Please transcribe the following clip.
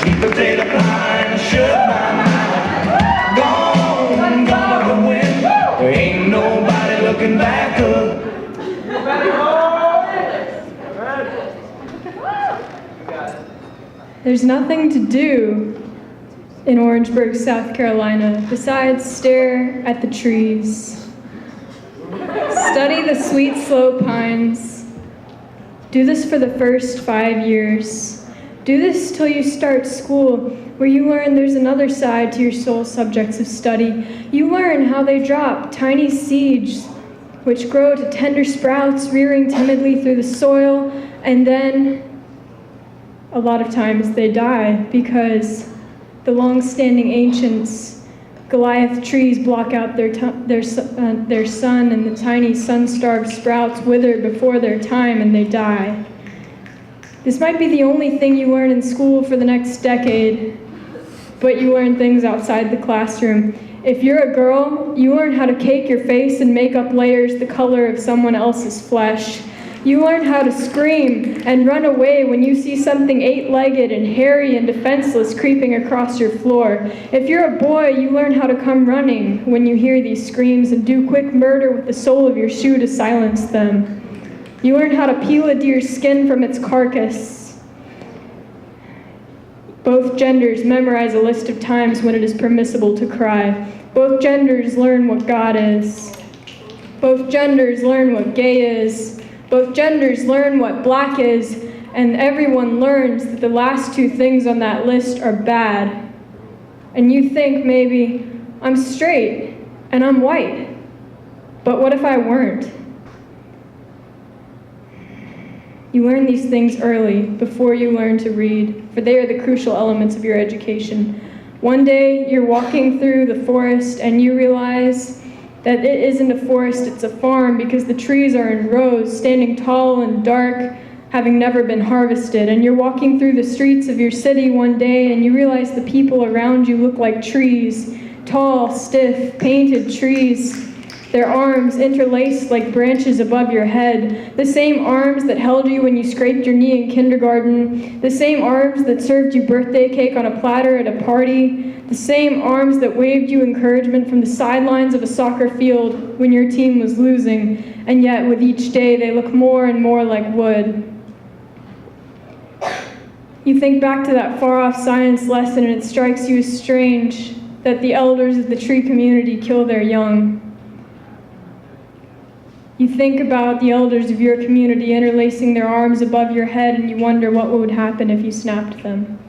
Sweet potato pie and shut my mind. Gone, gone with the wind. There ain't nobody looking back up. There's nothing to do in Orangeburg, South Carolina, besides stare at the trees. Study the sweet, slow pines. Do this for the first 5 years. Do this till you start school, where you learn there's another side to your sole subjects of study. You learn how they drop tiny seeds, which grow to tender sprouts, rearing timidly through the soil, and then a lot of times they die because the long-standing ancients, Goliath trees, block out their sun, and the tiny sun-starved sprouts wither before their time and they die. This might be the only thing you learn in school for the next decade, but you learn things outside the classroom. If you're a girl, you learn how to cake your face and make up layers the color of someone else's flesh. You learn how to scream and run away when you see something eight-legged and hairy and defenseless creeping across your floor. If you're a boy, you learn how to come running when you hear these screams and do quick murder with the sole of your shoe to silence them. You learn how to peel a deer's skin from its carcass. Both genders memorize a list of times when it is permissible to cry. Both genders learn what God is. Both genders learn what gay is. Both genders learn what black is, and everyone learns that the last two things on that list are bad. And you think maybe, I'm straight and I'm white, but what if I weren't? You learn these things early, before you learn to read, for they are the crucial elements of your education. One day, you're walking through the forest and you realize that it isn't a forest, it's a farm, because the trees are in rows, standing tall and dark, having never been harvested. And you're walking through the streets of your city one day and you realize the people around you look like trees, tall, stiff, painted trees. Their arms interlaced like branches above your head, the same arms that held you when you scraped your knee in kindergarten, the same arms that served you birthday cake on a platter at a party, the same arms that waved you encouragement from the sidelines of a soccer field when your team was losing, and yet with each day they look more and more like wood. You think back to that far-off science lesson and it strikes you as strange that the elders of the tree community kill their young. You think about the elders of your community interlacing their arms above your head and you wonder what would happen if you snapped them.